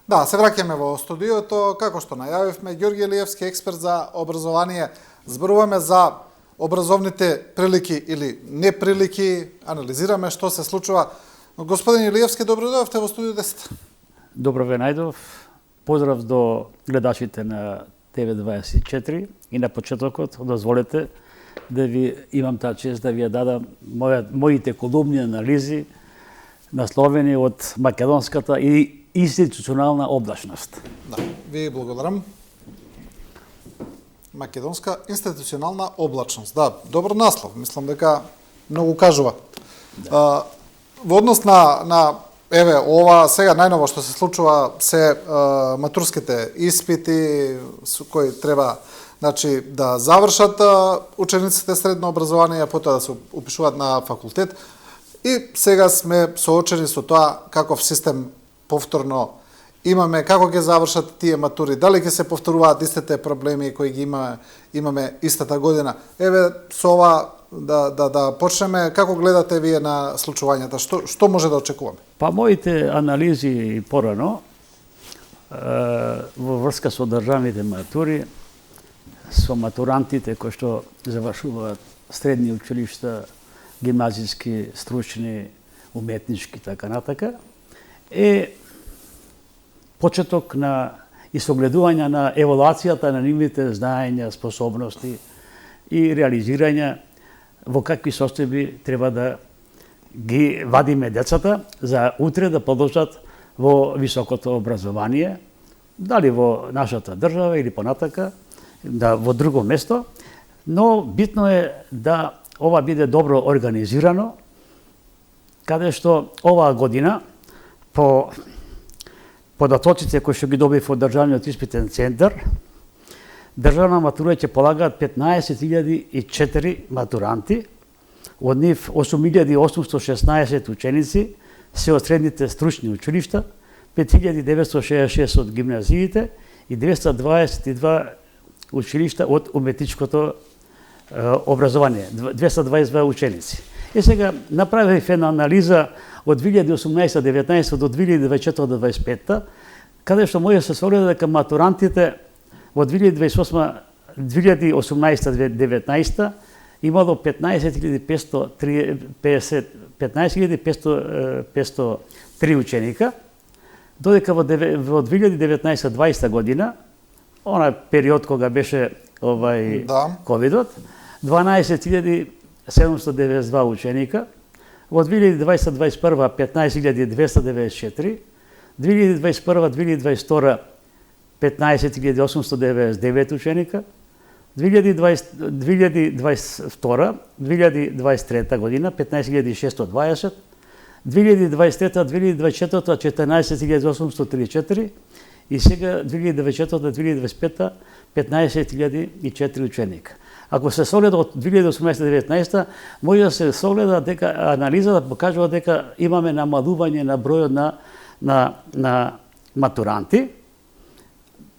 Да, се враќаме во студиото, како што најавивме, Ѓорѓе Илиевски, експерт за образование. Зборуваме за образовните прилики или неприлики, анализираме што се случува. Но господин Илиевски, добро дојдовте во студио 10. Добро ве најдов. Поздрав до гледачите на ТВ24 и на почетокот дозволете да ви имам таа чест да ви ја дадам моите колумни анализи насловени од македонската и институционална облачност. Да, ви благодарам. Македонска институционална облачност. Да, добар наслов. Мислам дека многу кажува. Во однос на еве ова сега најново што се случува се матурските испити кои треба да завршат учениците средно образование, потоа да се упишуваат на факултет. И сега сме соочени со тоа каков систем повторно имаме, како ќе завршат тие матури, дали ќе се повторуваат истите проблеми кои ги имаме истата година. Еве со ова да почнеме, како гледате вие на случувањата, што може да очекуваме? Па моите анализи порано во врска со државните матури, со матурантите кои што завршуваат средни училишта, гимназиски, стручни, уметнички, така натака, е почеток на и согледување на евалуацијата на нивните знаења, способности и реализирање во какви состојби треба да ги вадиме децата за утре да продолжат во високото образование, дали во нашата држава или понатака, да во друго место, но битно е да ова биде добро организирано, каде што оваа година по податоците кои што ги добив од Државниот испитен центар, државна матура ќе полагаат 15.004 матуранти, од нив 8.816 ученици се од средните стручни училишта, 5.966 од гимназиите и 222 училишта од уметничкото образование, 222 ученици. И сега направив една анализа од 2018-19 до 2024-25, каде што може да се согледа дека матурантите во 2018-19 имало 15.503 ученика, додека во 2019-20 година, она период кога беше ковидот, 12.792 ученика, во 2020-2021 15.294, 2021-2022 15.899 ученика, 2022-2023 година 15.620, 2023-2024 14.834 и сега 2024-2025 15.004 ученика. Ако се согледа од 2018-2019, може да се согледа дека анализата покажува дека имаме намалување на бројот на матуранти,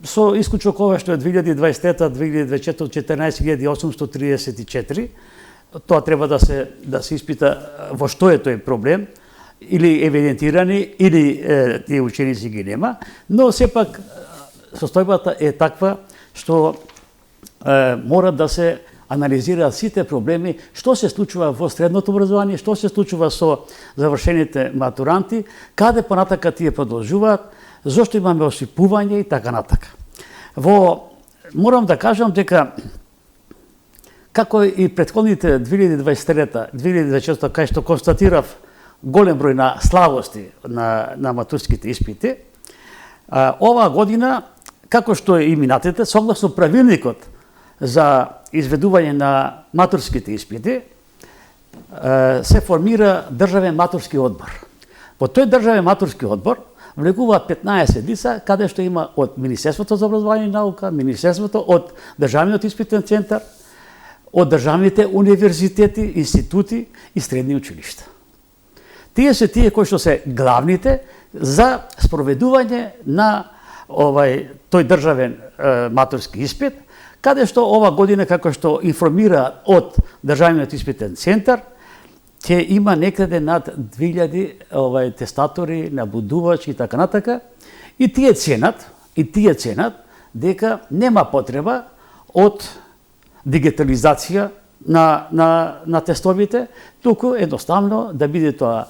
со исклучок ова што е 2023-2024 14.834, тоа треба да се испита во што е тој проблем, или евидентирани, или тие ученици ги нема, но сепак состојбата е таква што мора да се анализираат сите проблеми, што се случува во средното образование, што се случува со завршените матуранти, каде понатака тие продолжуваат, зошто имаме осипување и така натака. Морам да кажам дека како и претходните 2023-2024, кај што констатирав голем број на слабости на матурските испити, оваа година, како што и минатите, согласно правилникот за изведување на матурските испити, се формира државен матурски одбор. Во тој државен матурски одбор влегуваат 15 лица, каде што има од Министерството за образование и наука, Министерството, од Државниот испитен центар, од државните универзитети, институти и средни училишта. Тие се тие кои што се главните за спроведување на тој државен матурски испит, каде што ова година, како што информира од Државниот испитен центар, ќе има некаде над 2000 тестатори, набудувачи и така натака, И тие ценат дека нема потреба од дигитализација на тестовите, туку едноставно да биде тоа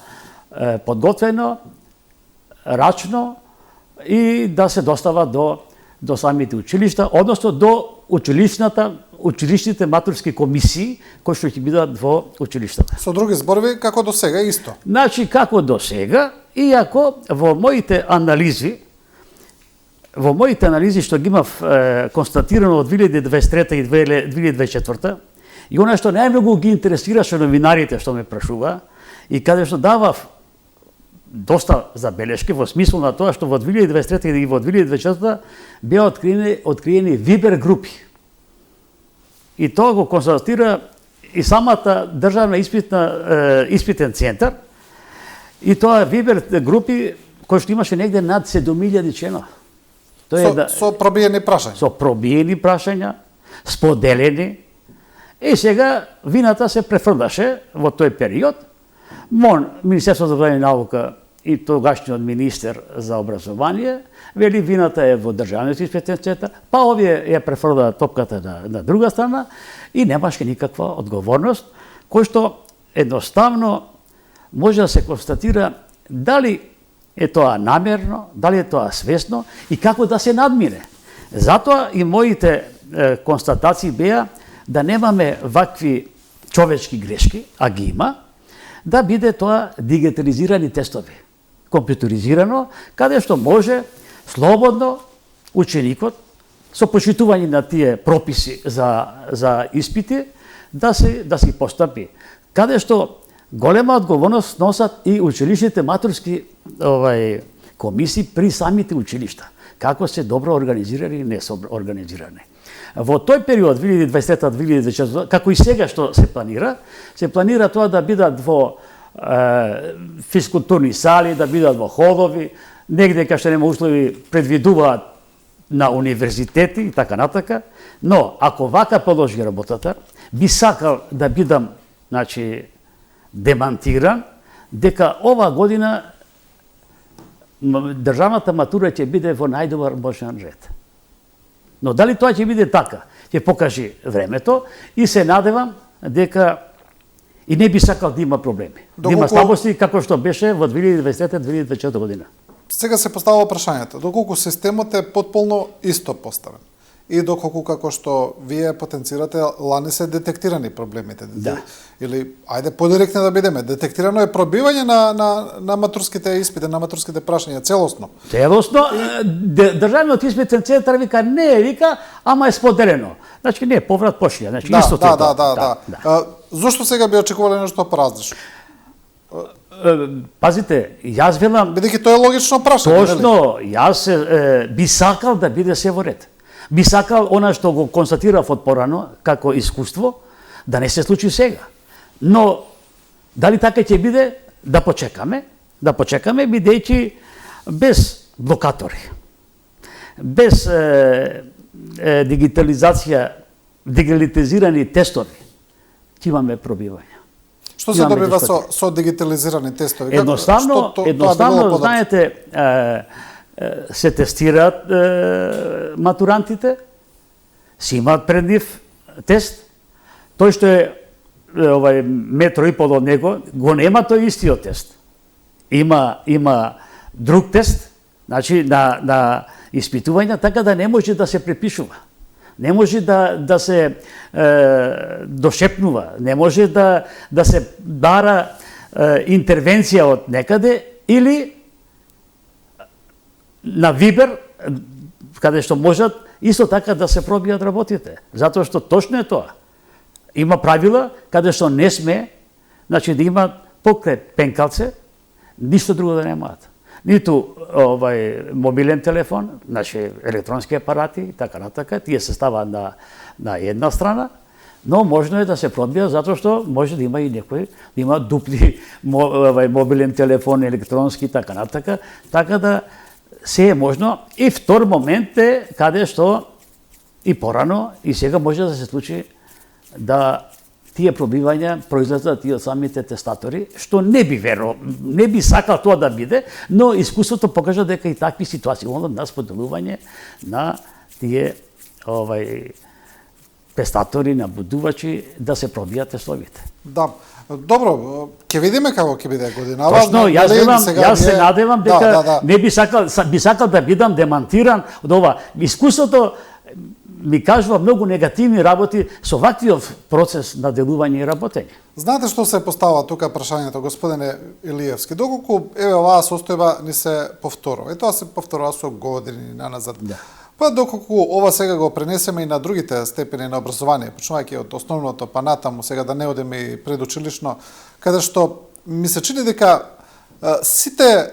подготвено, рачно и да се достава до самите училишта, односно до училишните матурски комисии кои што ќе бидат во училиштата. Со други зборови, како до сега исто. Значи, како до сега, иако во моите анализи што ги имав констатирано од 2023 и 2024, и она што најмногу ги интересираше новинарите што ме прашува, и каде што давав доста забелешки во смисла на тоа што во 2023 и во 2024 беа откриени Вибер групи. И тоа го констатира и самата државна испитен центар, и тоа Вибер групи кои што имаше негде над 7000 членови. Со пробиени прашања. Со пробиени прашања, споделени. И сега вината се префрлаше во тој период. Министерството за образование и наука и тогашниот министер за образование вели вината е во државниот испитен центар, па овие ја префрлаа топката на друга страна и немаше никаква одговорност, кој што едноставно може да се констатира дали е тоа намерно, дали е тоа свесно и како да се надмине. Затоа и моите констатации беа да немаме вакви човечки грешки, а ги има, да биде тоа дигитализирани тестови, компјутеризирано, каде што може слободно ученикот со почитување на тие прописи за испити да си постапи. Каде што голема одговорност носат и училишните матурски комисии при самите училишта, како се добро организирани и не се организирани. Во тој период 2023-2024, како и сега што се планира тоа да бидат во физкултурни сали, да бидат во ходови, негде кај што нема услови предвидуваат на универзитети и така натака, но ако вака продолжи работата, би сакал да бидам, демантиран дека ова година државната матура ќе биде во најдобар можен ред. Но дали тоа ќе биде така, ќе покаже времето и се надевам дека и не би сакал да има проблеми. Да има слабости како што беше во 2023-2024 година. Сега се поставува прашањето, доколку системот е потполно исто поставен и доколку како што вие потенцирате лани се детектирани проблемите. Да. Или ајде подиректно да бидеме, детектирано е пробивање на матурските испити, на матурските прашања целосно. Целосно, државниот испитен центар вика не, ама е споделено. Значи не, поврат пошли, исто тоа. Да. Зошто сега би очекувале нешто поразлично? Пазите, јас велам бидејќи тоа е логично прашање. Точно, јас би сакал да биде се во ред. Би сакал она што го констатирав од порано како искуство да не се случи сега. Но дали така ќе биде, да почекаме бидејќи без блокатори, без дигитализирани тестови, ќе имаме пробивање. Што се добива со дигитализирани тестови? Едноставно, знаете, се тестираат матурантите, си имаат пред нив тест, тој што е метро и пол од него, го нема тој истиот тест. Има друг тест, значи на испитување, така да не може да се препишува. Не може да се дошепнува, не може да се бара интервенција од некаде или на Вибер, каде што можат исто така да се пробијат работите. Затоа што точно е тоа. Има правила каде што не сме, да има покрај пенкалце, ништо друго да немаат. Ниту мобилен телефон, електронски апарати и така натака, тие се ставаат на една страна, но можно е да се пробија затоа што може да има и некој, да има дупли мобилен телефон, електронски и така натака, така да се е можно. И втор момент е каде што и порано и сега може да се случи да тие пробивања произлезат и од самите тестатори, што не би сакал тоа да биде, но искуството покажа дека и такви ситуации на споделување на тие тестатори, на будувачи, да се пробијат тестовите. Да. Добро, ќе видиме како ќе биде година. Точно, јас се надевам дека не би сакал да бидам демантиран од ова. Искуството ми кажува многу негативни работи со ваквиот процес на делување и работење. Знаете што се постава тука прашањето, господине Илиевски? Доколку оваа состојба ни се повторува. И тоа се повторува со години наназад. Да. Па доколку ова сега го пренесеме и на другите степени на образование, почнувајќи од основното па натаму, сега да не одеме и предучилишно, каде што ми се чини дека сите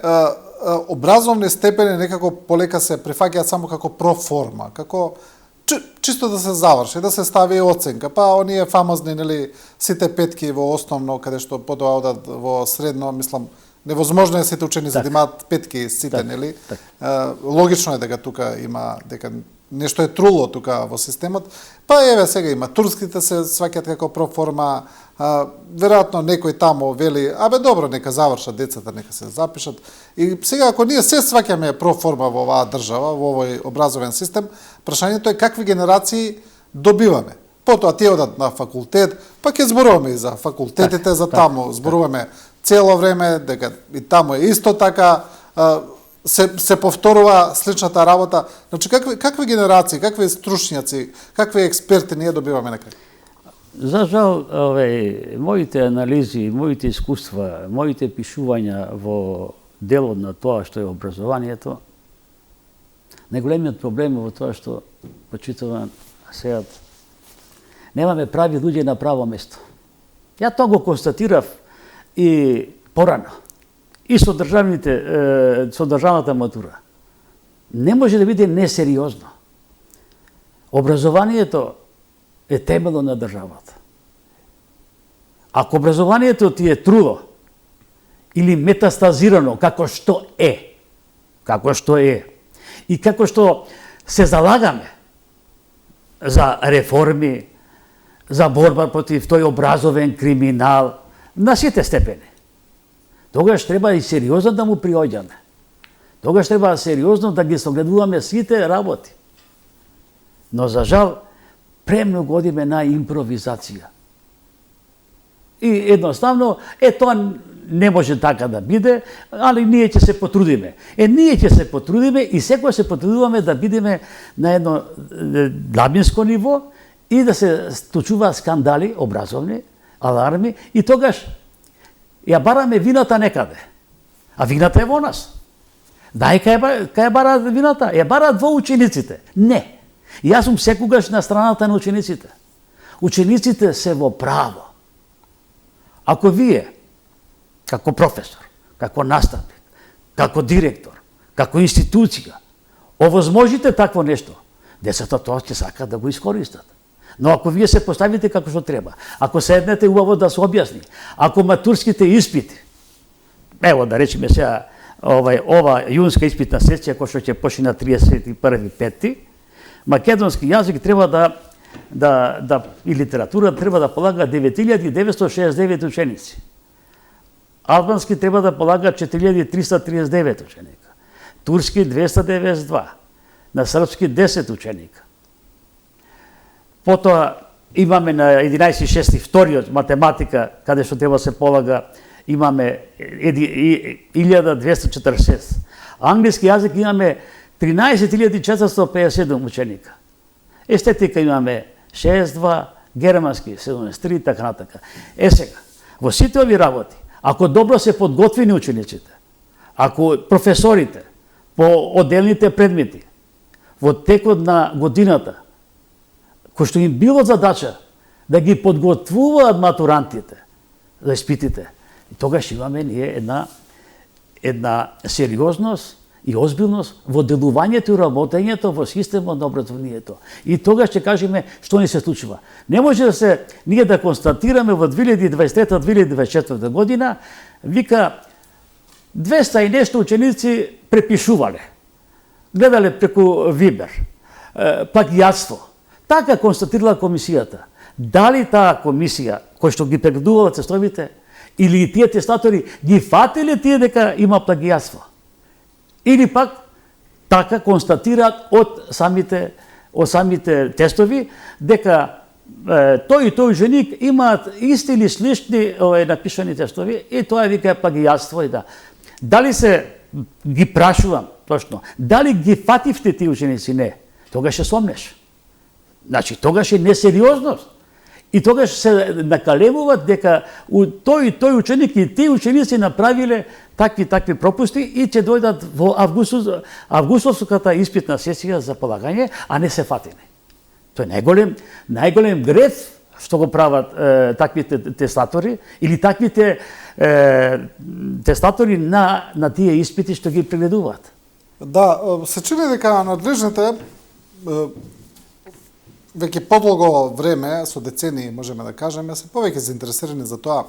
образовни степени некако полека се прифаќаат само како проформа, како чисто да се заврши, да се стави оценка, па оние фамозни, нели, сите петки во основно, каде што потоа одат во средно, мислам, невозможно е сите ученици да имаат петки сите, нели? Логично е дека тука има, дека нешто е труло тука во системот. Па еве сега има турските се сваќаат како проформа, веројатно некој тамо вели, добро, нека завршат децата, нека се запишат. И сега ако ние се сваќаме проформа во оваа држава, во овој образовен систем, прашањето е какви генерации добиваме. Потоа тие одат на факултет, па ќе зборуваме и за факултетите, за тамо зборуваме цело време, дека и тамо е исто така, се повторува сличната работа. Значи, какви генерации, какви стручњаци, какви експерти ние добиваме на крај? За жал, моите анализи, моите искуства, моите пишувања во делот на тоа што е образованието, најголемиот проблем е во тоа што, почитуван сеат, немаме прави луѓе на право место. Ја тоа го констатирав и порано. И со државната матура. Не може да биде несериозно. Образованието е темело на државата. Ако образованието ти е трудо или метастазирано како што е, и како што се залагаме за реформи, за борба против тој образовен криминал на сите степени, тогаш треба и сериозно да му приоѓаме. Тогаш треба сериозно да ги согледуваме сите работи. Но за жал, премногу одиме на импровизација. И едноставно, тоа не може така да биде, али ние ќе се потрудиме. Ние ќе се потрудиме и секој се потрудуваме да бидеме на едно длабинско ниво и да се случуваат скандали образовни, аларми, и тогаш ја бараме вината некаде. А вината е во нас. Кај бараат вината? Ја бараат во учениците. Не. Јас сум секогаш на страната на учениците. Учениците се во право. Ако вие, како професор, како наставник, како директор, како институција, овозможите такво нешто, децата тоа ќе сакаат да го искористат. Но ако вие се поставите како што треба, ако седнете убаво да се објасни, ако матурските испити, ево да речеме сега, ова јунска испитна сесија која што ќе почне на 31.5, македонски јазик треба и литература треба да полага 9969 ученици. Албански треба да полага 4339 ученика. Турски 292. На српски 10 ученика. Потоа имаме на 11.6 вториот математика, каде што треба се полага, имаме 1246. Англиски јазик имаме 13.457 ученика. Естетика имаме 62, германски 73, така натака. Сега, во сите ови работи, ако добро се подготвени учениците, ако професорите по одделните предмети во текот на годината, кој што им било задача да ги подготвуваат матурантите за испитите, и тогаш имаме ние една сериозност и озбилност во делувањето и работењето во системот на образованието. И тогаш ќе кажеме што ни се случува. Не може ние да констатираме во 2023-2024 година, вика 200 и нешто ученици препишувале, гледале преку Вибер, плагијатство. Така констатирала комисијата. дали таа комисија кој што ги прегледувала тестовите или тие тестатори ги фатиле тие дека има плагијатство? Или пак така констатираат од самите тестови дека тој и тој ученик имаат исти или слични напишани тестови и тоа вика плагијатство и да. Дали се ги прашувам точно, дали ги фативте тие ученици? Не. Тогаш се сомнеш. Значи, тогаш е несериозност. И тогаш се накалемуваат дека тој и тој ученик и тие ученици направиле такви пропусти и ќе дојдат во августовската испитна сесија за полагање, а не се фатени. Тоа е најголем греф што го прават таквите тестатори или таквите тестатори на тие испити што ги прегледуваат. Да, се чини дека надлежните веќе подолго време, со децении можеме да кажеме, се повеќе заинтересирани за тоа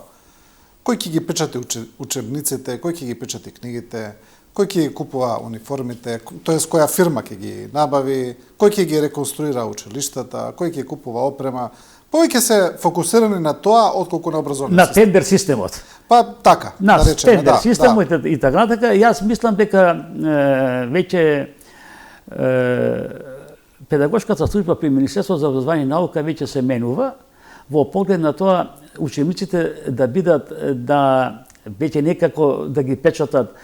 кој ќе ги печати учебниците, кој ќе ги печати книгите, кој ќе ги купува униформите, тоест која фирма ќе ги набави, кој ќе ги реконструира училиштата, кој ќе купува опрема. Повеќе се фокусирани на тоа отколку на образование. На тендер системот. Па така, да речеме, тендер системот и така натака. Јас мислам дека веќе педагошката служба при Министерството за образование и наука веќе се менува во поглед на тоа учениците да бидат веќе некако да ги печатат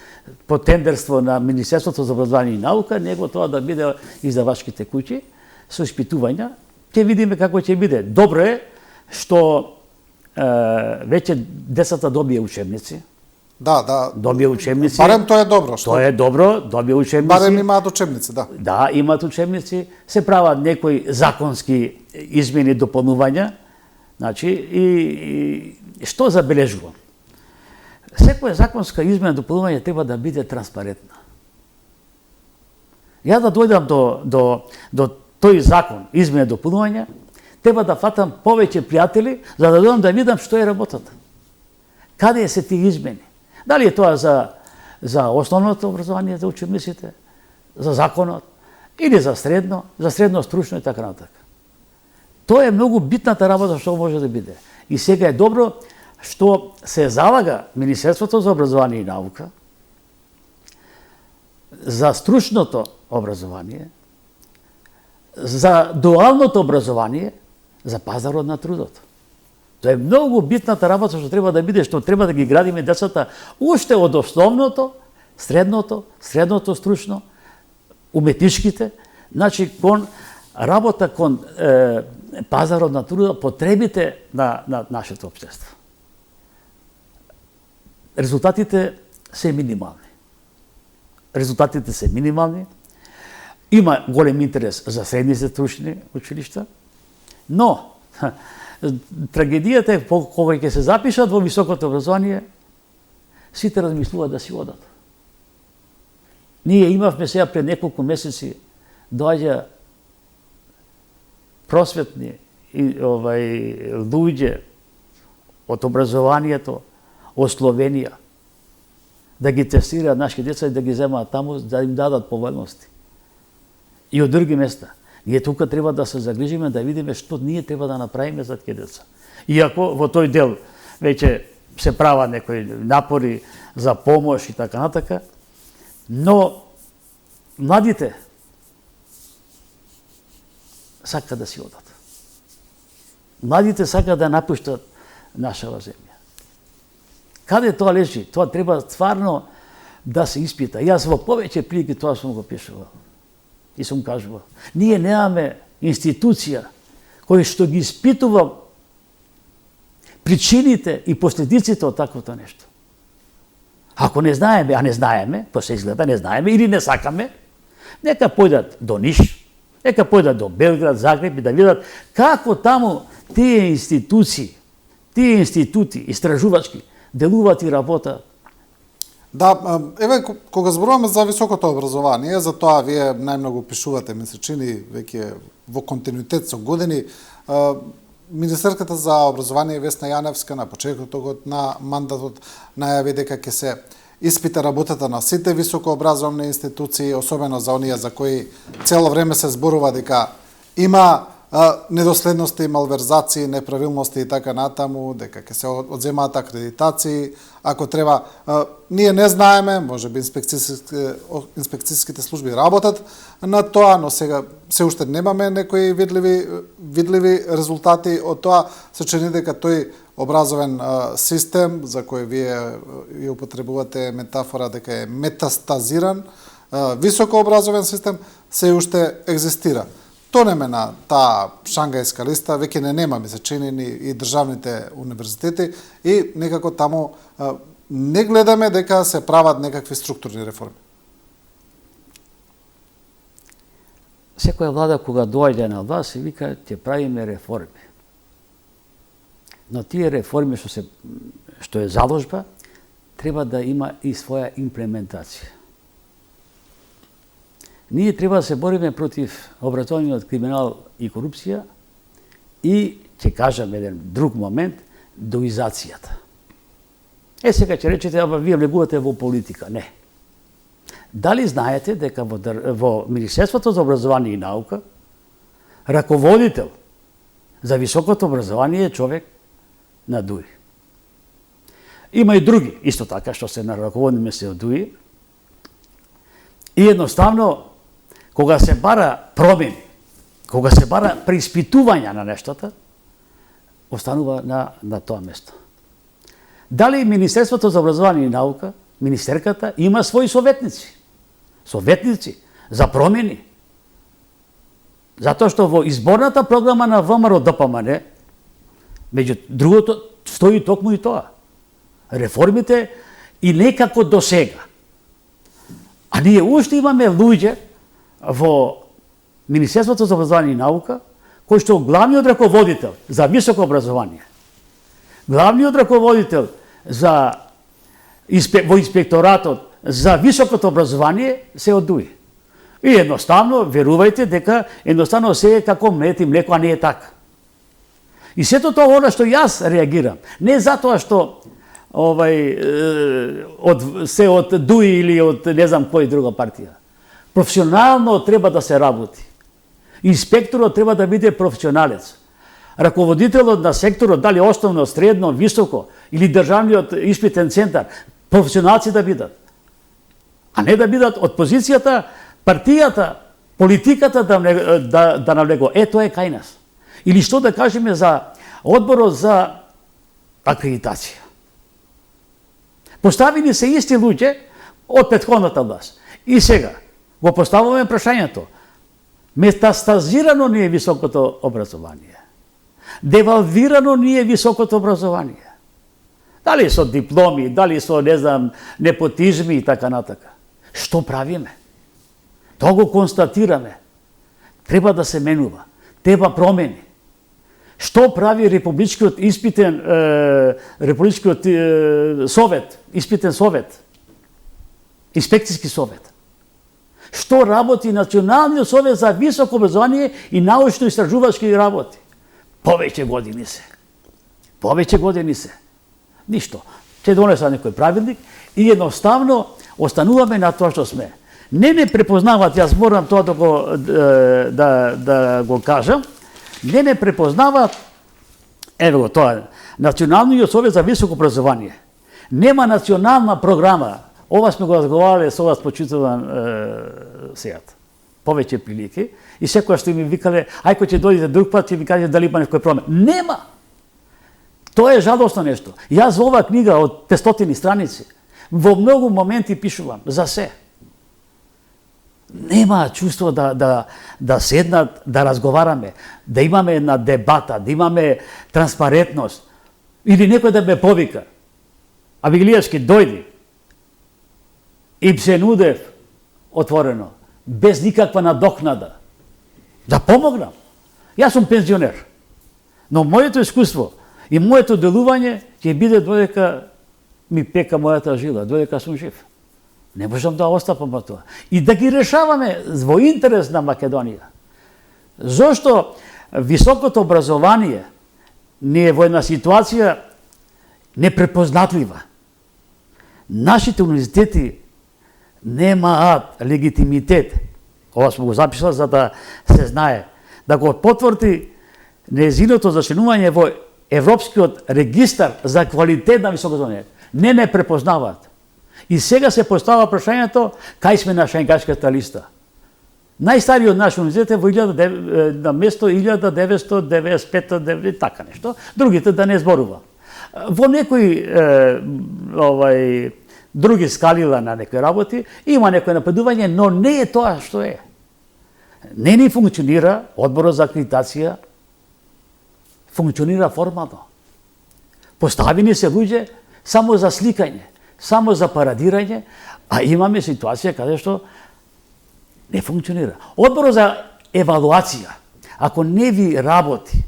по тендерство на Министерството за образование и наука, него тоа да биде издавачките куќи со испитувања. Ќе видиме како ќе биде. Добро е што веќе децата добија учебници. Да. Добија учебници. Барем тоа е добро. Тоа е добро, добија учебници. Барем имаат учебници, да. Да, имаат учебници. Се прават некои законски измени, дополнувања. Значи, и што забележувам? Секоја законска измена, дополнување треба да биде транспарентна. Ја да дојдам до тој закон, измена, дополнување, треба да фатам повеќе пријатели, за да дојдам да видам што е работата. Каде се тие измени? Дали е тоа за основното образование, за учебниците, за законот, или за средно стручно и така натака. Тоа е многу битната работа што може да биде. И сега е добро што се залага Министерството за образование и наука за стручното образование, за дуалното образование, за пазарот на трудот. Тоа е многу битната работа што треба да биде, што треба да ги градиме децата уште од основното, средното стручно, уметничките, значи кон работа кон пазарот на трудот, потребите на нашето општество. Резултатите се минимални. Има голем интерес за средните стручни училишта, но трагедијата е кога ќе се запишат во високото образование, сите размислуваат да си одат. Ние имавме сега пред неколку месеци доаѓа просветни луѓе од образованието од Словенија да ги тестираат нашите деца и да ги земаат таму, да им дадат поволности. И од други места. Ние тука треба да се загрижиме, да видиме што ние треба да направиме за тие деца. Иако во тој дел веќе се прават некои напори за помош и така натака, но младите сака да си одат. Младите сака да напуштат нашава земја. Каде тоа лежи? Тоа треба стварно да се испита. Јас во повеќе прилики тоа сум го пишувал. И сум кажувал. Ние немаме институција која што ги испитува причините и последиците од таквото нешто. Ако не знаеме, а не знаеме, па се изгледа не знаеме или не сакаме, нека појдат до Ниш, нека појдат до Белград, Загреб и да видат како таму тие институции, тие институти истражувачки делуваат и работа. Да, еве кога зборуваме за високото образование, за тоа вие најмногу пишувате, ми се чини веќе во континуитет со години. Министерката за образование Весна Јаневска на почетокот на мандатот најави дека ќе се испита работата на сите високообразовни институции, особено за оние за кои цело време се зборува дека има недоследности, малверзации, неправилности и така натаму, дека ќе се одземаат акредитации, ако треба, ние не знаеме, можеби инспекцијските служби работат на тоа, но сега се уште немаме некои видливи резултати од тоа, се чини дека тој образовен систем за кој вие употребувате метафора дека е метастазиран, високо образовен систем, се уште екзистира. Тонеме на таа шангајска листа, веќе не нема, ми се чини, и државните универзитети, и некако таму не гледаме дека се прават некакви структурни реформи. Секоја влада кога доаѓа на власт и вика ќе правиме реформи. Но тие реформи што е заложба, треба да има и своја имплементација. Ние треба да се бориме против образованиот криминал и корупција и, ќе кажам еден друг момент, доизацијата. Сега ќе речете, ама вие влегувате во политика. Не. Дали знаете дека во Министерството за образование и наука раководител за високото образование е човек на ДУИ. Има и други, исто така, што се на раководни места од ДУИ. И едноставно, кога се бара промени, кога се бара преиспитување на нештата, останува на тоа место. Дали Министерството за образование и наука, министерката, има своји советници? Советници за промени. Затоа што во изборната програма на ВМРО ДПМН, меѓу другото, стои токму и тоа. Реформите и некако до сега. А ние уште имаме луѓе во Министерството за образование и наука, кој што главниот раководител за високо образование, главниот раководител во инспекторатот за високото образование се од ДУИ. И едноставно, верувајте дека едноставно се е како млет и млеко, а не е така. И сето тоа она што јас реагирам, не затоа што се од ДУИ или од не знам кој друга партија. Професионално треба да се работи. Инспекторот треба да биде професионалец. Раководителот на секторот, дали основно, средно, високо, или државниот испитен центар, професионалци да бидат. А не да бидат од позицијата, партијата, политиката да навлего. Тоа е кај нас. Или што да кажеме за одборот за акредитација. Поставени се исти луѓе од претходната власт. И сега го поставуваме прашањето. Метастазирано ни е високото образование. Девалвирано ни е високото образование. Дали со дипломи, дали со, не знам, непотизми и така натака. Што правиме? Тоа го констатираме. Треба да се менува. Треба промени. Што прави Републичкиот совет, испитен совет, инспекцијски совет? Што работи Националниот совет за високо образование и научно-истражувачки работи? Повеќе години се. Ништо. Ќе донеса некој правилник и едноставно остануваме на тоа што сме. Не препознават, јас морам тоа да го кажам, не препознават, ево го тоа, Националниот совет за високо образование. Нема национална програма. Ова сме го разговарале со вас почитуван сејат. Повеќе прилики. И секоја што ми викале, ајко ќе дојдете друг пат, ќе ви кажете дали има некој промен. Нема! Тоа е жалостно нешто. Јас во оваа книга од 500 страници, во многу моменти пишувам за се. Нема чувство да седнат, да разговараме, да имаме една дебата, да имаме транспарентност. Или некој да ме повика. Виглијашки, дојди. Им се нудев отворено, без никаква надокнада. Да помогнам. Јас сум пензионер. Но моето искуство и моето делување ќе биде додека ми пека мојата жила, додека сум жив. Не можам да остапам од тоа. И да ги решаваме во интерес на Македонија. Зошто високото образование не е во една ситуација непрепознатлива. Нашите универзитети немаат легитимитет. Ова сме го запишала за да се знае. да го потврди нејзиното зачленување во Европскиот регистар за квалитет на високо образование. Не препознаваат. И сега се постава прашањето кај сме на Шенгенската листа. Најстариот наш универзитет е во на место 1995 така нешто, другите да не зборувам. Во некои други скалила на некои работи има некој напредување, но не е тоа што е. Не ни функционира одборот за акредитација, функционира формално. Поставени се луѓе само за сликање, само за парадирање, а имаме ситуација каде што не функционира. Одборот за евалуација, ако не ви работи,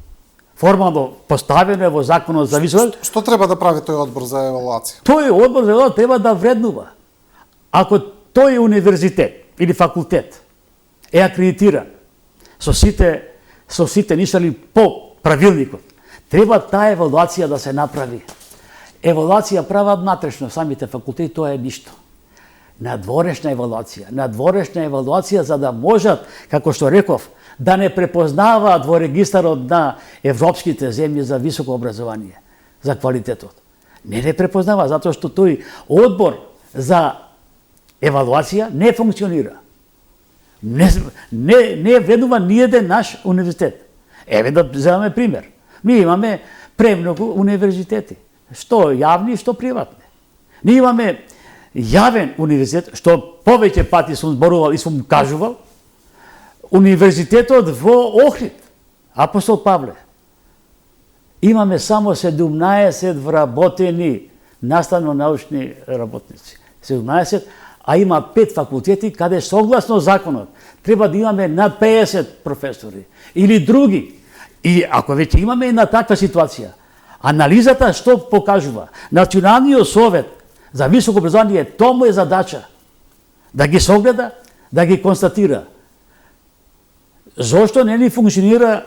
формално поставено е во законот за високо. Што треба да прави тој одбор за евалуација? Тој одбор за евалуација треба да вреднува. Ако тој универзитет или факултет е акредитиран со сите нишали по правилникот, треба таа евалуација да се направи. Евалуација прават внатрешно самите факултети, тоа е ништо. Надворешна евалуација за да можат, како што реков, да не препознаваат во регистарот на европските земји за високо образование, за квалитетот. Не препознава, затоа што тој одбор за евалуација не функционира. Не вреднува ниеден наш универзитет. Еве да земаме пример. Ми имаме премногу универзитети, што јавни, што приватни. Ние имаме јавен универзитет, што повеќе пати сум зборувал и сум кажувал, универзитетот во Охрид, Апостол Павле. Имаме само 17 вработени наставно-научни работници. 17, а има 5 факултети каде согласно законот треба да имаме над 50 професори или други. И ако веќе имаме една таква ситуација, анализата што покажува? Националниот совет за високо образование, тоа му е задача да ги согледа, да ги констатира. Зошто не ни функционира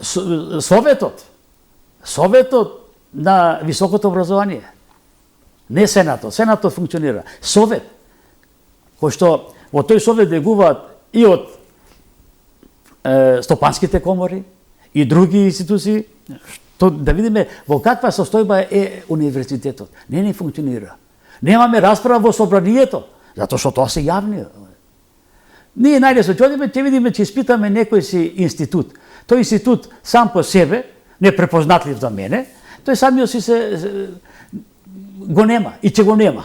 Советот на високото образование? Не Сенатот. Сенатот функционира. Совет, кој што во тој совет делегуваат и од стопанските комори и други институции, што да видиме во каква состојба е универзитетот. Не функционира. Немаме расправа во собранието, затоа што тоа се јавни. Ние најде се одиме, ќе видиме, ќе испитаме некој си институт. Тој институт сам по себе, непрепознатлив за мене, тој самиот си се го нема и ќе го нема.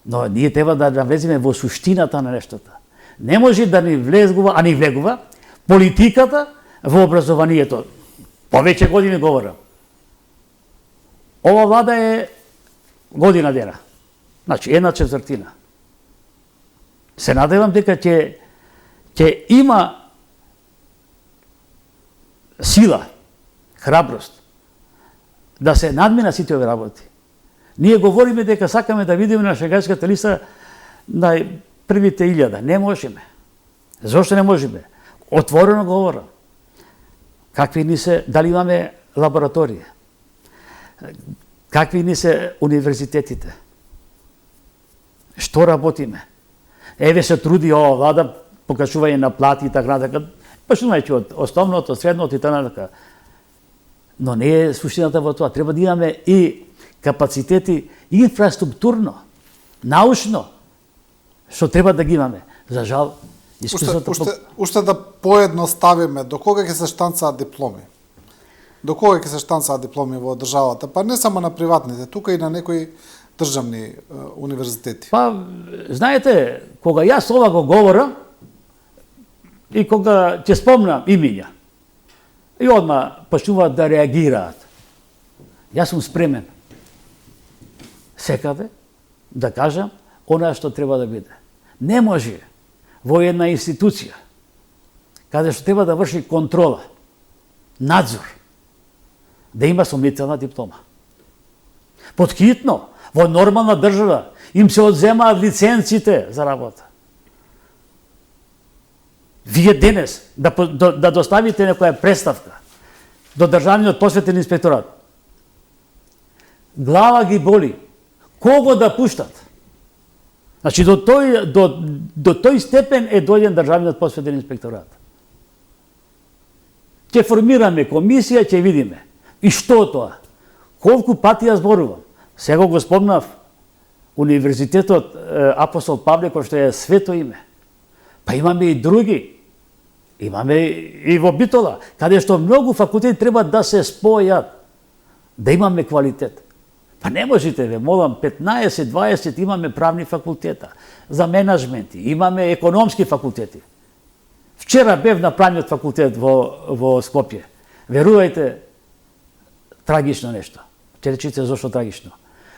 Но ние треба да навлеземе во суштината на нештото. Не може да ни влегува, а ни влегува политиката во образованието. Повеќе години говорам. Ова влада е година дена. Значи, 1/4. Се надевам дека ќе има сила, храброст да се надмина сите овие работи. Ние говориме дека сакаме да видиме на Шенгенската листа на првите 1000. Не можеме. Зошто не можеме? Отворено говорам. Какви ни се, дали имаме лабораторија? Какви ни се универзитетите? Што работиме? Еве се труди ова влада, покажување на плати и така натака, почнувајќи од основното, средното и така натака. Но не е суштината во тоа. Треба да имаме и капацитети инфраструктурно, научно, што треба да ги имаме. За жал, искуството... Уште да поедноставиме, до кога ќе се штанцаат дипломи? До кога ќе се штанцаат дипломи во државата? Па не само на приватните, тука и на некои државни универзитети. Па, знаете, кога јас ова го говорам, и кога ќе спомнам имиња, и одма почнуваат да реагираат. Јас сум спремен секаде да кажам она што треба да биде. Не може во една институција, каде што треба да врши контрола, надзор, да има сомнителна диплома. Поткитно, во нормална држава, им се одземаат лиценците за работа. Вие денес да доставите некоја представка до Државниот просветен инспекторат, глава ги боли. Кого да пуштат? Значи до тој степен е дојден државниот просветен инспекторат. Ќе формираме комисија, ќе видиме. И што тоа? Колку пати ја зборувам? Сега го спомнав Универзитетот Апостол Павле, кој што е свето име. Па имаме и други. Имаме и во Битола, каде што многу факултети треба да се спојат, да имаме квалитет. Па не можете, ве молам, 15-20 имаме правни факултета, за менаджменти, имаме економски факултети. Вчера бев на правниот факултет во Скопје. Верувајте, трагично нешто. Ќе речите зошто трагично.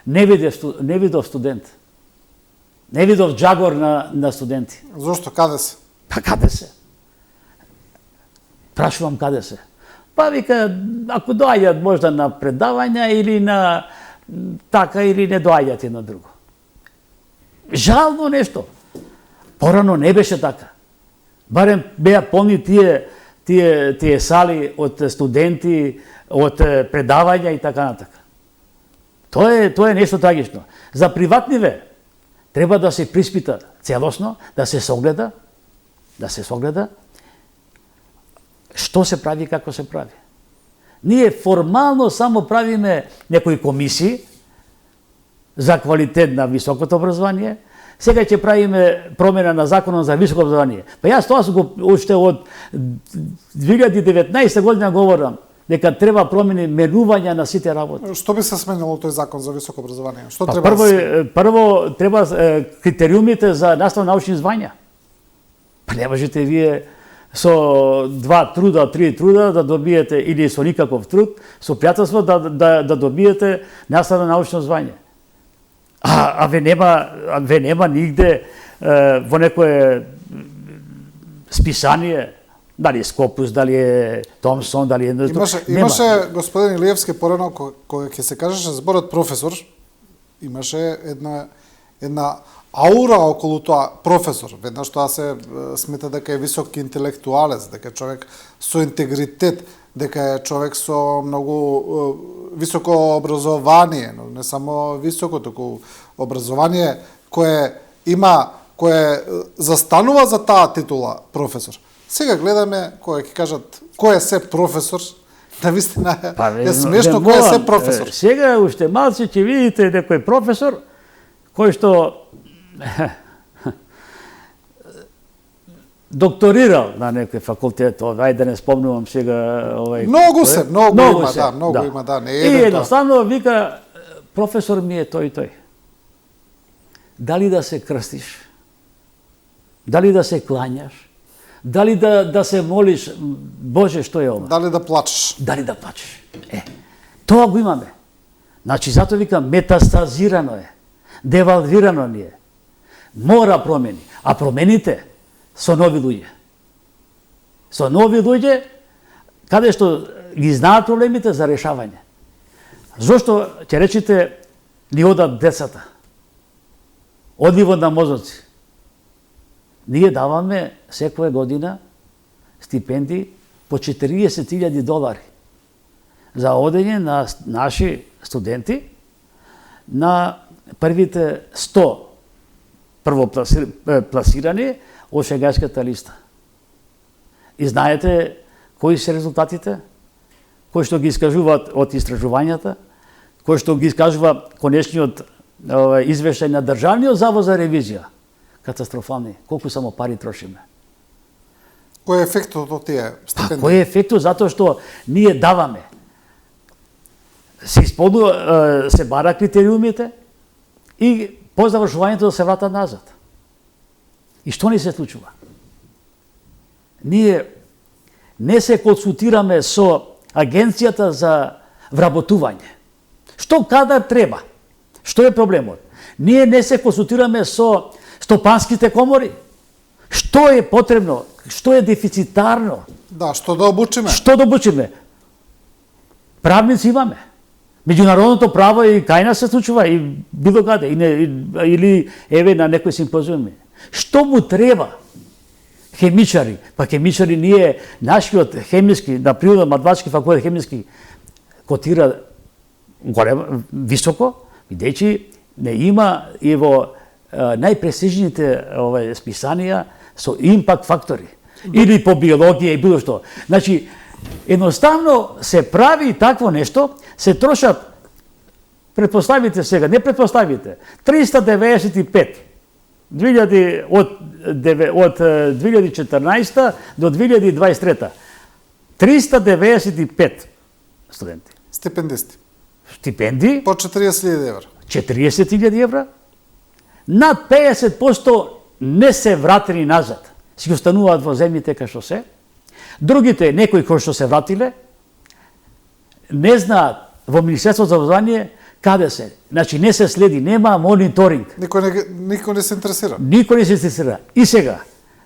Не видов студент. Не видов джагор на студенти. Зошто? Каде се? Па каде се? Прашувам каде се. Па вика, ако доаѓат можда на предавања или на така или не доаѓат едно друго. Жално нешто. Порано не беше така. Барем беа полни тие сали од студенти, од предавања и така натака. Тоа е нешто трагично. За приватниве треба да се приспита целосно, да се согледа, што се прави и како се прави. Ние формално само правиме некои комисии за квалитет на високото образование. Сега ќе правиме промена на законот за високо образование. Па јас тоа го уште од 2019 година говорам дека треба промени менување на сите работи. Што би се сменило тој закон за високо образование? Што Па треба? прво треба критериумите за наставно-научни звања. Па не можете вие со 2 труда, 3 труда да добиете, или со никаков труд, со пријателство да добиете наставно-научно звање. А ве нема нигде во некое списание, дали е Скопус, дали е Томсон, дали е... Имаше господин Илиевски порано, кога ќе се кажеше зборот професор, имаше една аура околу тоа професор. Веднаш тоа се смета дека е висок интелектуалец, дека е човек со интегритет, дека е човек со многу високо образование, но не само високо, туку образование кое застанува за таа титула професор. Сега гледаме кога ќе кажат кој е се професор, навистина е смешно кој е се професор. Сега уште малци ќе видите некој професор кој што докторирал на некој факултет, ајде да не спомнувам сега Многу има, не е. И едноставно вика професор ми е тој и тој. Дали да се крстиш? Дали да се клањаш? Дали да се молиш, Боже, што е ова? Дали да плачеш? Дали да плачеш? Тоа го имаме. Значи, затоа викам, метастазирано е, девалвирано ни е. Мора промени. А промените со нови луѓе. Со нови луѓе, каде што ги знаат проблемите за решавање. Зошто, ќе речите, ни одат децата? Одливот на мозоци. Ние даваме секоја година стипендии по $40,000 за одење на наши студенти на првите 100 првопласирани од Шенгенската листа. И знаете кои се резултатите? Кои што ги искажуваат од истражувањата, кои што ги искажува конечниот извештај на Државниот завод за ревизија. Катастрофални. Колку само пари трошиме. Кој е ефектот од тие стипендии? Кој е ефектот? Затоа што ние даваме. Се бара критериумите и по завршувањето да се врата назад. И што ни се случува? Ние не се консултираме со Агенцијата за вработување. Што кадар треба? Што е проблемот? Ние не се консултираме со стопанските комори. Што е потребно? Што е дефицитарно? Да, што да обучиме? Што да обучиме? Правници имаме. Меѓународното право и кај нас се случува и било каде, или еве на некој симпозиуми. Што му треба? Хемичари. Па хемичари ние, нашиот хемиски, на природно-математички факултет хемиски котира голем, високо, бидејќи не има и во најпрестижните списанија со импакт фактори или по биологија и било што. Значи едноставно се прави такво нешто, се трошат, предпоставите сега, не предпоставите, 395 од 2014 до 2023 395 студенти. Стипендисти. Стипендии По 40.000 евра. 40.000 евра. Над 50% не се вратени назад. Си остануваат во земјите кај што се. Другите, некои кои што се вратиле, не знаат во Министерството за образование каде се. Значи не се следи, нема мониторинг. Никој не се интересира. Никој не се интересира. И сега,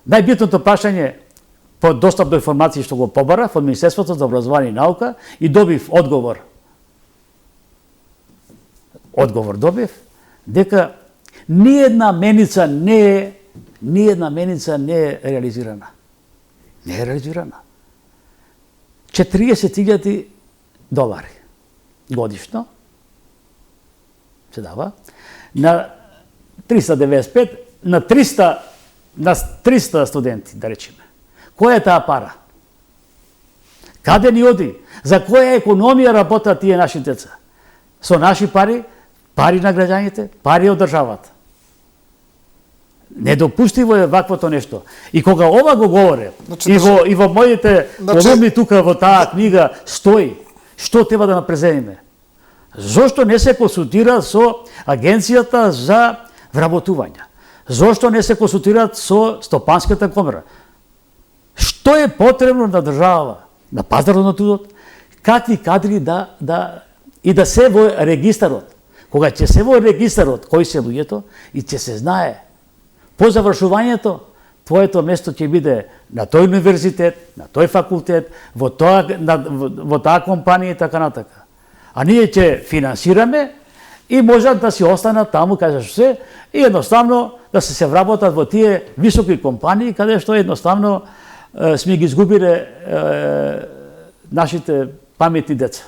најбитното прашање по достап до информации што го побарав од Министерството за образование и наука и добив одговор. Одговор добив дека ниедна меница не е реализирана. Не е реализирана. 40.000 долари годишно се дава на 395 на 300 студенти, да речеме. Која е таа пара? Каде ни оди? За која економија работат тие наши деца? Со наши пари, пари на граѓаните, пари од државата. Недопустиво е ваквото нешто. И кога ова го говоре, Значи, и во моите колумни тука во таа книга стои, што треба да напреземеме? Зошто не се консултира со Агенцијата за вработување? Зошто не се консултираат со Стопанската комора? Што е потребно на држава, на пазарот на трудот, какви кадри да се во регистарот? Кога ќе се во регистарот кои се луѓето и ќе се знае по завршувањето твоето место ќе биде на тој универзитет, на тој факултет, во таа компанија и така натака. А ние ќе финансираме и можат да си останат таму каде што се и едноставно да се вработат во тие високи компании каде што едноставно сме ги изгубиле нашите паметни деца.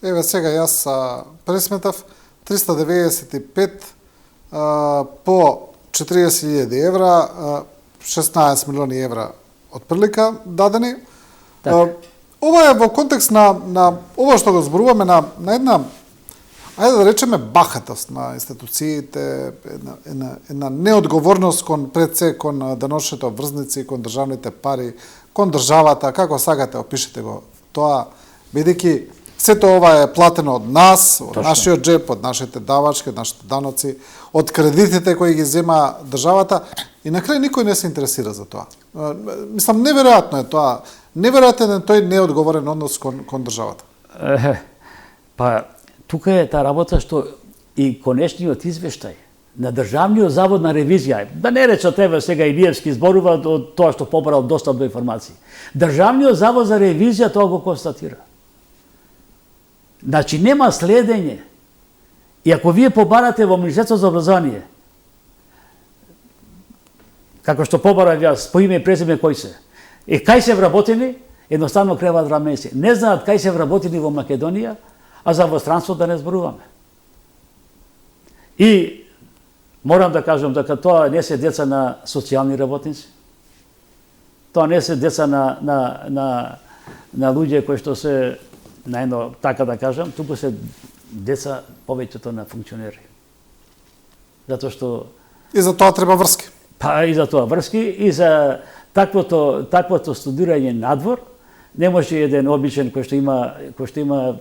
Еве сега јас пресметав 395 по 40.000 евра, 16 милиони евра отприлика дадени. Ова е во контекст на ова што го зборуваме на една, ајде да речеме, бахатост на институциите, една неодговорност пред се кон деношните обврзници, кон државните пари, кон државата, како сакате опишете го тоа, бидејќи сето ова е платено од нас, од нашиот джеп, од нашите давачки, од нашите даноци, од кредитите кои ги зема државата и на крај никој не се интересира за тоа. Мислам, неверојатно е тоа. Неверојатен е тој неодговорен однос кон државата. Па, тука е таа работа што и конечниот извештај на Државниот завод на ревизија, да не речат еве сега Илиевски зборува од тоа што побарал достап до информации. Државниот завод за ревизија тоа го констатира. Значи нема следење. И ако вие побарате во Министерството за образование, како што побарав јас, по име и презиме кои се, кај се вработени, едноставно креваат 2 месеци. Не знаат кај се вработени во Македонија, а за во странство да не зборуваме. И морам да кажам дека тоа не се деца на социјални работници. Тоа не се деца на луѓе кои што се најно, така да кажам, туку се деца повеќето на функционери. Затоа што И за тоа треба врски. Па и за тоа врски и за таквото студирање надвор. Не може еден обичен кој што има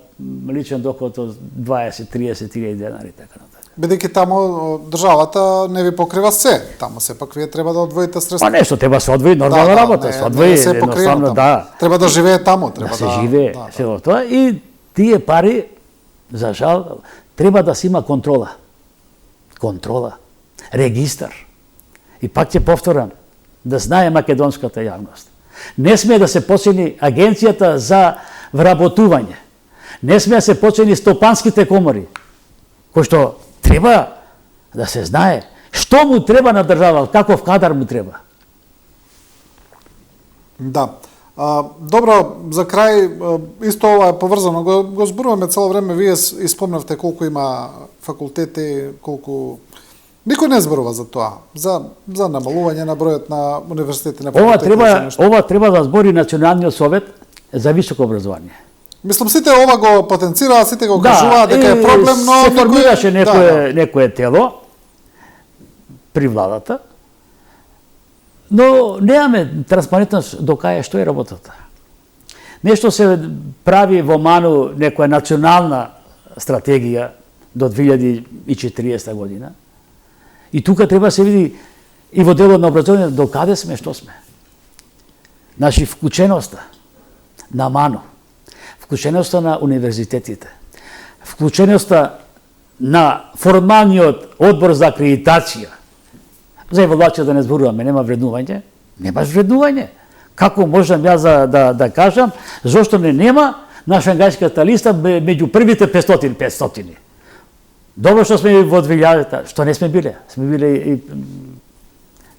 личен доход од 20-30.000 денари така натаму. Бидејќи таму државата не ви покрива се, таму сепак вие треба да одвоите средства. Па нешто треба се одвои, нормална работа, се одвои едноставно, да. Треба да живее таму, треба да се живее, се во тоа и тие пари за жал треба да се има контрола. Контрола, регистар. И пак ќе повторам, да знае македонската јавност. Не сме да се почини Агенцијата за вработување. Не сме да се почини стопанските комори, кои што треба да се знае што му треба на држава, каков кадар му треба. Да. Добро, за крај, исто ова е поврзано, го зборуваме цело време, вие испомнавте колку има факултети, колку Никој не зборува за тоа, за намалување на бројот на универзитети на факултети. Ова треба да збори Националниот совет за високо образование. Мислам, сите ова го потенцираат, сите го кажуваат дека е проблем, но се формираше некое тело при владата, но немаме транспарентност до кај што е работата. Нешто се прави во ману некоја национална стратегија до 2040 година. И тука треба се види и во делот на образованието до каде сме, што сме. Значи, вклученоста на МАНУ, вклученоста на универзитетите, вклученоста на формалниот одбор за акредитација. За евалуација да не зборуваме, нема вреднување. Немаш вреднување. Како можам јас да кажам, зошто нема на шангајската листа меѓу првите 500. Добро што сме во 2000-та, што не сме биле. Сме биле и...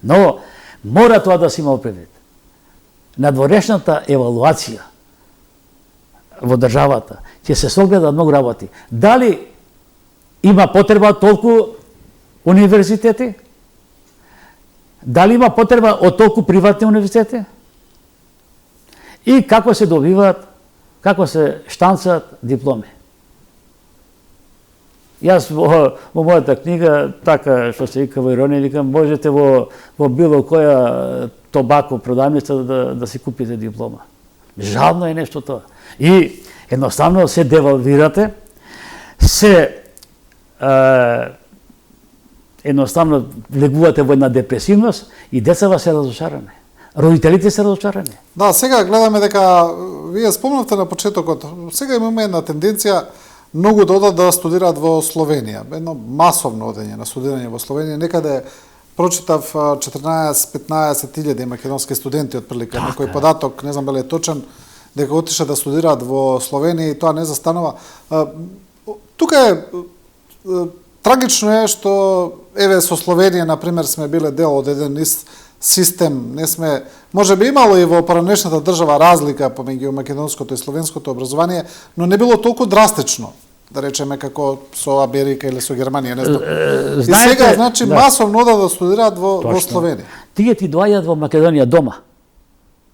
Но, мора тоа да се има предвид. Надворешната евалуација во државата ќе се согледа многу работи. Дали има потреба толку универзитети? Дали има потреба од толку приватни универзитети? И како се добиваат, како се штанцаат дипломи? Јас во мојата книга, така што се вика во иронија, викам, можете во било која тобако продавница да си купите диплома. Жално е нешто тоа. И едноставно се девалвирате, едноставно влегувате во една депресивност и децава се разочарани. Родителите се разочарани. Да, сега гледаме дека вие спомнавте на почетокот. Сега имаме една тенденција многу да одат да студираат во Словенија. Едно масовно одење на студирање во Словенија. Некаде прочитав 14-15 илјади македонски студенти отприлика, некој податок, не знам дали е точен, дека отиша да студираат во Словенија и тоа не застанува. Тука е трагично е што еве со Словенија на пример сме биле дел од еден систем, не сме, можеби имало и во поранешната држава разлика помеѓу македонското и словенското образование, но не било толку драстично, да речеме како со Америка или со Германија, не знам. И сега, значи, масовно да студираат во Словенија. Тие ти доаѓаат во Македонија дома.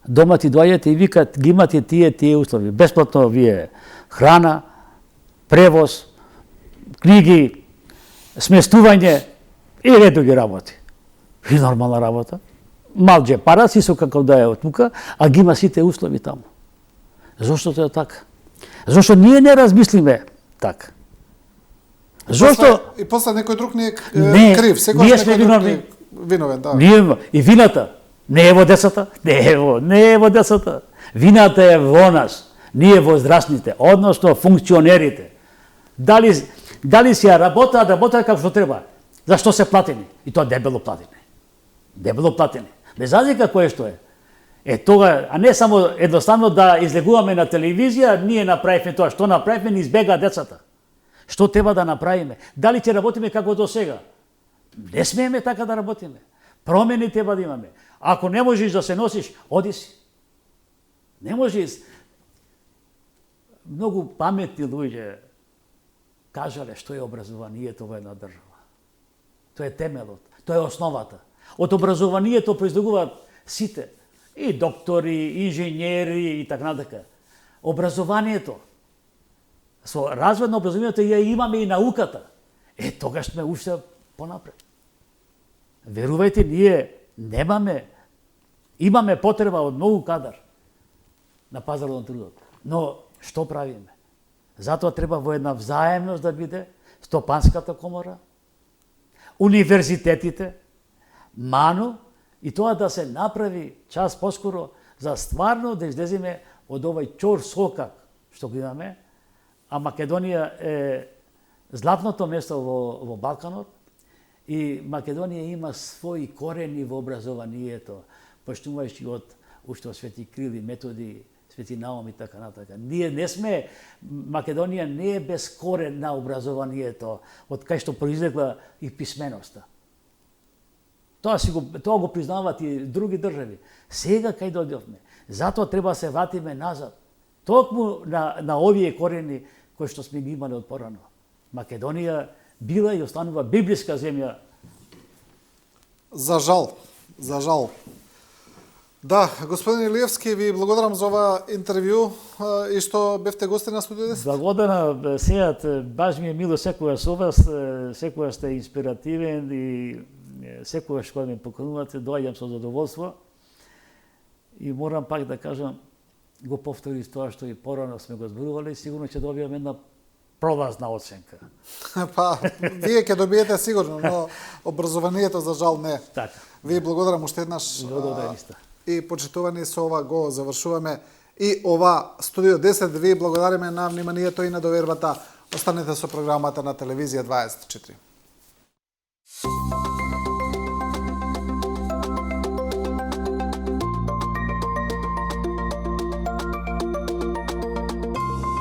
Дома ти доаѓаат и викаат, ги имате тие услови. Бесплатно вие храна, превоз, книги, сместување и ред други работи. И нормална работа. Мал джепара си со како да е од тука, а ги има сите услови таму. Зошто тоа е така? Зошто ние не размислиме така? Зошто и после некој друг не е крив, секој сме виновен, да. Ние и вината не е во децата, не е во децата. Вината е во нас, ние возрастните, односно функционерите. Дали си ја работаат како што треба. Зашто се платени? И тоа дебело платени. Дебело платени. Без разлика кое што е. Тога, а не само едноставно да излегуваме на телевизија, ние направивме тоа. Што направивме, ни избега децата. Што треба да направиме? Дали ќе работиме како до сега? Не смееме така да работиме. Промени треба да имаме. Ако не можеш да се носиш, оди си. Не можеш. Многу паметни луѓе кажале што е образованието во една држава. Тоа е темелот, тоа е основата. Од образованието произлегуваат сите, и доктори, инженери и така натака. Образованието, со развој на образованието ја имаме и науката. Тогаш сме уште понапред. Верувајте, ние имаме потреба од многу кадар на пазарот на трудот. Но што правиме? Затоа треба во една взаемност да биде Стопанската комора, универзитетите, МАНУ, и тоа да се направи час поскоро за стварно да излеземе од овај чор сокак што го имаме, а Македонија е златното место во Балканот и Македонија има своји корени во образованието, почнувајќи од уште Свети Крил и Методи, Свети Наум и така натака. Ние не сме, Македонија не е без корен на образованието, од кај што произлегла и писменоста. Тоа го признаваат и други држави. Сега кај дојдовме. Затоа треба се вратиме назад. Токму на овие корени кои што сме ги имале од порано. Македонија била и останува библиска земја За жал. Да, господин Илиевски, ви благодарам за ова интервју и што бевте гости на Студио 10. Благодарам, сеат, баш ми е мило секогаш со вас, секогаш сте инспиративен и секогаш кога ме поканувате, доаѓам со задоволство. И морам пак да кажам, го повтори тоа што и порано сме го зборували, сигурно ќе добијам една пролазна оценка. Па, вие ќе добиете сигурно, но образованието за жал не. Така. Ви благодарам уште еднаш. Благодарам исто. И почитувани со ова го завршуваме и ова Студио 10. Ви благодариме на вниманието и на довербата. Останете со програмата на Телевизија 24.